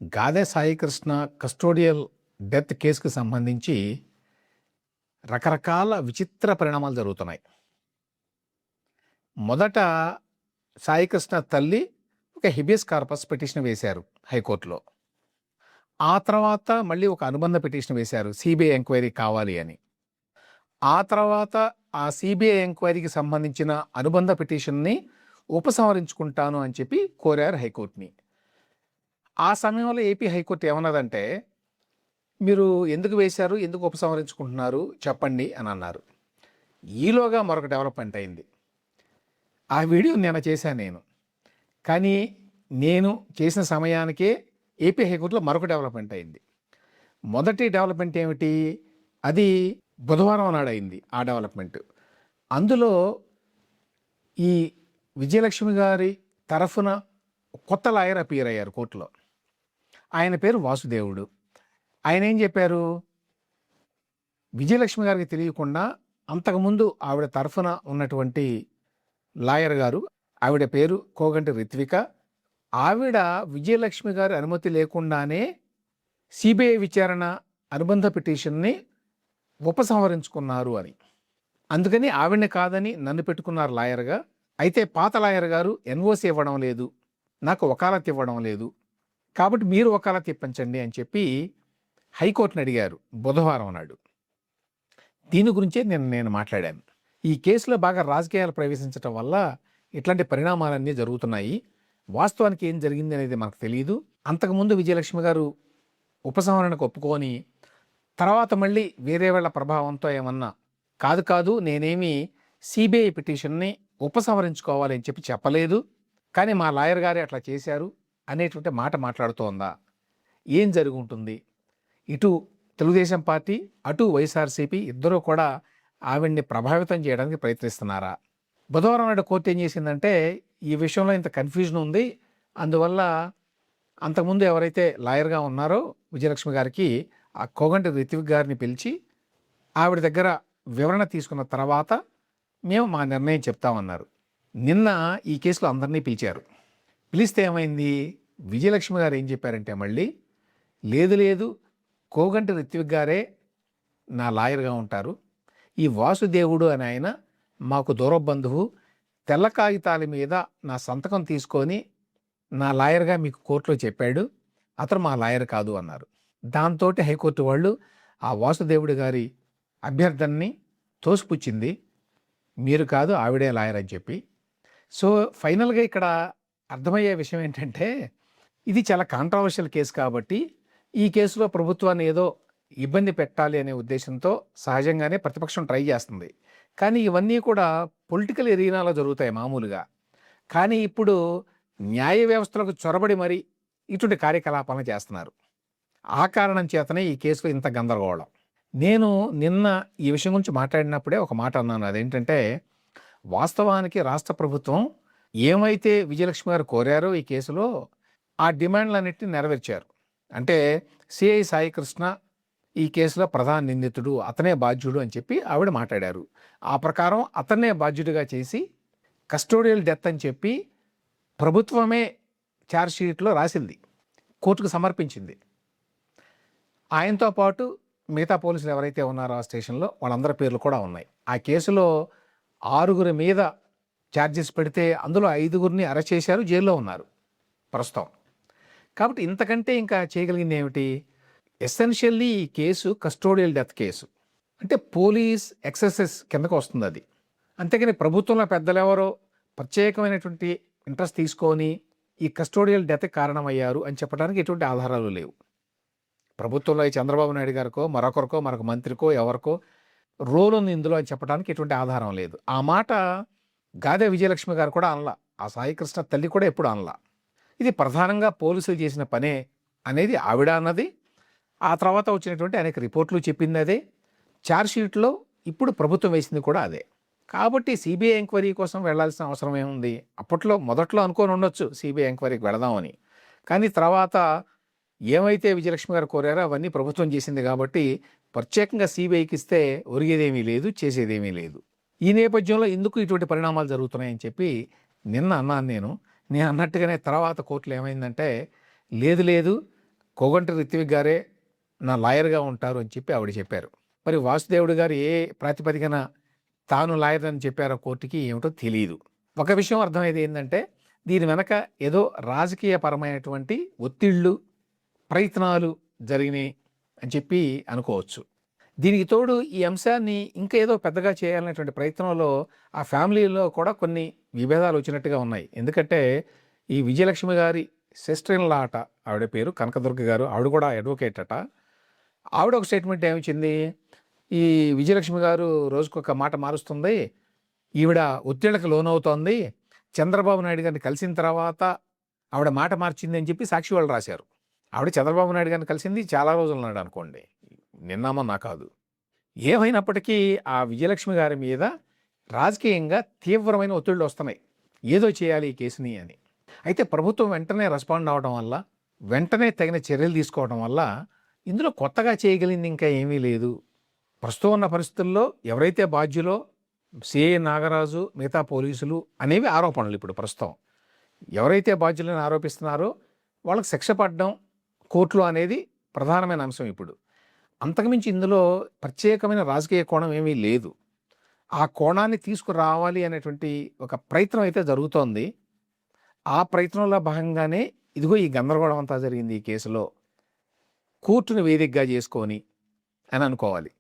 గాదె Saikrishna custodial death కేసుకు సంబంధించి రకరకాల విచిత్ర పరిణామాలు జరుగుతున్నాయి. మొదట సాయికృష్ణ తల్లి ఒక హెబియస్ కార్పస్ పిటిషన్ వేశారు హైకోర్టులో. ఆ తర్వాత మళ్ళీ ఒక అనుబంధ పిటిషన్ వేశారు సిబిఐ ఎంక్వైరీ కావాలి అని. ఆ తర్వాత ఆ సిబిఐ ఎంక్వైరీకి సంబంధించిన అనుబంధ పిటిషన్ని ఉపసంహరించుకుంటాను అని చెప్పి కోరారు హైకోర్టుని. ఆ సమయంలో ఏపీ హైకోర్టు ఏమన్నదంటే, మీరు ఎందుకు వేశారు, ఎందుకు ఉపసంహరించుకుంటున్నారు చెప్పండి అని అన్నారు. ఈలోగా మరొక డెవలప్మెంట్ అయింది. ఆ వీడియో నిన్న చేశాను నేను. కానీ నేను చేసిన సమయానికే ఏపీ హైకోర్టులో మరొక డెవలప్మెంట్ అయింది. మొదటి డెవలప్మెంట్ ఏమిటి? అది బుధవారం నాడు అయింది ఆ డెవలప్మెంట్. అందులో ఈ విజయలక్ష్మి గారి తరఫున కొత్త లాయర్ అపియర్ అయ్యారు కోర్టులో. ఆయన పేరు వాసుదేవుడు. ఆయన ఏం చెప్పారు, విజయలక్ష్మి గారికి తెలియకుండా అంతకుముందు ఆవిడ తరఫున ఉన్నటువంటి లాయర్ గారు, ఆవిడ పేరు కోగంటి రిత్విక, ఆవిడ విజయలక్ష్మి గారి అనుమతి లేకుండానే సిబిఐ విచారణ అనుబంధ పిటిషన్ని ఉపసంహరించుకున్నారు అని. అందుకని ఆవిడని కాదని నన్ను పెట్టుకున్నారు లాయర్గా. అయితే పాత లాయర్ గారు ఎన్ఓసి ఇవ్వడం లేదు, నాకు వకాలత్ ఇవ్వడం లేదు, కాబట్టి మీరు వకాలత్ ఇప్పించండి అని చెప్పి హైకోర్టుని అడిగారు బుధవారం నాడు. దీని గురించే నేను మాట్లాడాను. ఈ కేసులో బాగా రాజకీయాలు ప్రవేశించడం వల్ల ఇట్లాంటి పరిణామాలన్నీ జరుగుతున్నాయి. వాస్తవానికి ఏం జరిగింది అనేది మనకు తెలియదు. అంతకుముందు విజయలక్ష్మి గారు ఉపసంహరణకు ఒప్పుకొని తర్వాత మళ్ళీ వేరే వాళ్ళ ప్రభావంతో ఏమన్నా కాదు నేనేమి సిబిఐ పిటిషన్ని ఉపసంహరించుకోవాలి అని చెప్పి చెప్పలేదు, కానీ మా లాయర్ గారే అట్లా చేశారు అనేటువంటి మాట మాట్లాడుతోందా? ఏం జరుగుంటుంది? ఇటు తెలుగుదేశం పార్టీ, అటు వైఎస్ఆర్సీపీ ఇద్దరూ కూడా ఆవిడ్ని ప్రభావితం చేయడానికి ప్రయత్నిస్తున్నారా? బుధవారం నాడు కోర్టు ఏం చేసిందంటే, ఈ విషయంలో ఇంత కన్ఫ్యూజన్ ఉంది, అందువల్ల అంతకుముందు ఎవరైతే లాయర్గా ఉన్నారో విజయలక్ష్మి గారికి ఆ కోగంటి రిత్విక్ గారిని పిలిచి ఆవిడ దగ్గర వివరణ తీసుకున్న తర్వాత మేము మా నిర్ణయం చెప్తామన్నారు. నిన్న ఈ కేసులో అందరినీ పిలిచారు. పిలిస్తే ఏమైంది, విజయలక్ష్మి గారు ఏం చెప్పారంటే మళ్ళీ లేదు కోగంటి రిత్విక్ గారే నా లాయర్గా ఉంటారు, ఈ వాసుదేవుడు అని ఆయన మాకు దూర బంధువు, తెల్ల కాగితాల మీద నా సంతకం తీసుకొని నా లాయర్గా మీకు కోర్టులో చెప్పాడు, అతను మా లాయర్ కాదు అన్నారు. దాంతో హైకోర్టు వాళ్ళు ఆ వాసుదేవుడి గారి అభ్యర్థనని తోసిపుచ్చింది, మీరు కాదు ఆవిడే లాయర్ అని చెప్పి. సో ఫైనల్గా ఇక్కడ అర్థమయ్యే విషయం ఏంటంటే, ఇది చాలా కాంట్రవర్షియల్ కేసు కాబట్టి ఈ కేసులో ప్రభుత్వాన్ని ఏదో ఇబ్బంది పెట్టాలి అనే ఉద్దేశంతో సహజంగానే ప్రతిపక్షం ట్రై చేస్తుంది. కానీ ఇవన్నీ కూడా పొలిటికల్ ఎరీనాలో జరుగుతాయి మామూలుగా. కానీ ఇప్పుడు న్యాయ వ్యవస్థలకు చొరబడి మరి ఇటువంటి కార్యకలాపాలను చేస్తున్నారు. ఆ కారణం చేతనే ఈ కేసులో ఇంత గందరగోళం. నేను నిన్న ఈ విషయం గురించి మాట్లాడినప్పుడే ఒక మాట అన్నాను. అదేంటంటే, వాస్తవానికి రాష్ట్ర ప్రభుత్వం ఏమైతే విజయలక్ష్మి గారు కోరారో ఈ కేసులో ఆ డిమాండ్లన్నింటినీ నెరవేర్చారు. అంటే సిఐ సాయికృష్ణ ఈ కేసులో ప్రధాన నిందితుడు, అతనే బాధ్యుడు అని చెప్పి ఆవిడ మాట్లాడారు. ఆ ప్రకారం అతన్నే బాధ్యుడిగా చేసి కస్టోడియల్ డెత్ అని చెప్పి ప్రభుత్వమే ఛార్జ్షీట్లో రాసింది, కోర్టుకు సమర్పించింది. ఆయనతో పాటు మిగతా పోలీసులు ఎవరైతే ఉన్నారో ఆ స్టేషన్లో వాళ్ళందరి పేర్లు కూడా ఉన్నాయి. ఆ కేసులో 6 మీద ఛార్జెస్ పెడితే అందులో 5 అరెస్ట్ చేశారు, జైల్లో ఉన్నారు ప్రస్తుతం. కాబట్టి ఇంతకంటే ఇంకా చేయగలిగింది ఏమిటి? ఎసెన్షియల్లీ ఈ కేసు కస్టోడియల్ డెత్ కేసు, అంటే పోలీస్ ఎక్సెసెస్ కిందకు వస్తుంది అది. అంతేకాని ప్రభుత్వంలో పెద్దలు ఎవరో ప్రత్యేకమైనటువంటి ఇంట్రెస్ట్ తీసుకొని ఈ కస్టోడియల్ డెత్ కారణమయ్యారు అని చెప్పడానికి ఎటువంటి ఆధారాలు లేవు. ప్రభుత్వంలో ఈ చంద్రబాబు నాయుడు గారికో మరొకరికో మరొక మంత్రికో ఎవరికో రోల్ ఉంది ఇందులో అని చెప్పడానికి ఎటువంటి ఆధారం లేదు. ఆ మాట గాదె విజయలక్ష్మి గారు కూడా అనలా, ఆ సాయికృష్ణ తల్లి కూడా ఎప్పుడు అనలా. ఇది ప్రధానంగా పోలీసులు చేసిన పనే అనేది ఆవిడ అన్నది. ఆ తర్వాత వచ్చినటువంటి అనేక రిపోర్ట్లు చెప్పింది అదే, ఛార్జ్షీట్లో ఇప్పుడు ప్రభుత్వం వేసింది కూడా అదే. కాబట్టి సిబిఐ ఎంక్వైరీ కోసం వెళ్లాల్సిన అవసరం ఏముంది? మొదట్లో అనుకొని ఉండొచ్చు సిబిఐ ఎంక్వైరీకి వెళదామని, కానీ తర్వాత ఏమైతే విజయలక్ష్మి గారు కోరారో అవన్నీ ప్రభుత్వం చేసింది కాబట్టి ప్రత్యేకంగా సిబిఐకి ఇస్తే ఒరిగేదేమీ లేదు, చేసేదేమీ లేదు. ఈ నేపథ్యంలో ఎందుకు ఇటువంటి పరిణామాలు జరుగుతున్నాయని చెప్పి నిన్న అన్నాను నేను అన్నట్టుగానే తర్వాత కోర్టులో ఏమైందంటే, లేదు కోగంటి రిత్విక్ గారే నా లాయర్‌గా ఉంటారు అని చెప్పి ఆవిడ చెప్పారు. మరి వాసుదేవుడు గారు ఏ ప్రాతిపదికన తాను లాయర్ అని చెప్పారో కోర్ట్‌కి ఏమిటో తెలీదు. ఒక విషయం అర్థమయ్యేది ఏందంటే, దీని వెనక ఏదో రాజకీయపరమైనటువంటి ఒత్తిళ్ళు, ప్రయత్నాలు జరిగినాయి అని చెప్పి అనుకోవచ్చు. దీనికి తోడు ఈ అంశాన్ని ఇంకా ఏదో పెద్దగా చేయాలనేటువంటి ప్రయత్నంలో ఆ ఫ్యామిలీలో కూడా కొన్ని విభేదాలు వచ్చినట్టుగా ఉన్నాయి. ఎందుకంటే ఈ విజయలక్ష్మి గారి సిస్టర్ ఇన్ లా అట. ఆవిడ పేరు కనకదుర్గ గారు. ఆవిడ కూడా అడ్వకేట్ అట. ఆవిడ ఒక స్టేట్మెంట్ ఏమిచ్చింది, ఈ విజయలక్ష్మి గారు రోజుకొక మాట మారుస్తుంది. ఈవిడ ఒత్తిళ్లకు లోనవుతోంది. చంద్రబాబు నాయుడు గారిని కలిసిన తర్వాత ఆవిడ మాట మార్చింది అని చెప్పి సాక్షి వాళ్ళు రాశారు. ఆవిడ చంద్రబాబు నాయుడు గారిని కలిసింది చాలా రోజుల నాడు అనుకోండి. నిన్న మొన్న కాదు. ఏమైనప్పటికీ ఆ విజయలక్ష్మి గారి మీద రాజకీయంగా తీవ్రమైన ఒత్తిళ్ళు వస్తున్నాయి. ఏదో చేయాలి ఈ కేసుని అని. అయితే ప్రభుత్వం వెంటనే రెస్పాండ్ అవ్వడం వల్ల, వెంటనే తగిన చర్యలు తీసుకోవడం వల్ల ఇందులో కొత్తగా చేయగలిగింది ఇంకా ఏమీ లేదు. ప్రస్తుతం ఉన్న పరిస్థితుల్లో ఎవరైతే బాధ్యులో సిఐ నాగరాజు, మిగతా పోలీసులు అనేవి ఆరోపణలు ఇప్పుడు ప్రస్తుతం. ఎవరైతే బాధ్యులను ఆరోపిస్తున్నారో వాళ్ళకి శిక్ష పడడం కోర్టులో అనేది ప్రధానమైన అంశం ఇప్పుడు. అంతకుమించి ఇందులో ప్రత్యేకమైన రాజకీయ కోణం ఏమీ లేదు. ఆ కోణాన్ని తీసుకురావాలి అనేటువంటి ఒక ప్రయత్నం అయితే జరుగుతోంది. ఆ ప్రయత్నంలో భాగంగానే ఇదిగో ఈ గందరగోళం అంతా జరిగింది ఈ కేసులో. కోర్టును వేదికగా చేసుకొని అని అనుకోవాలి.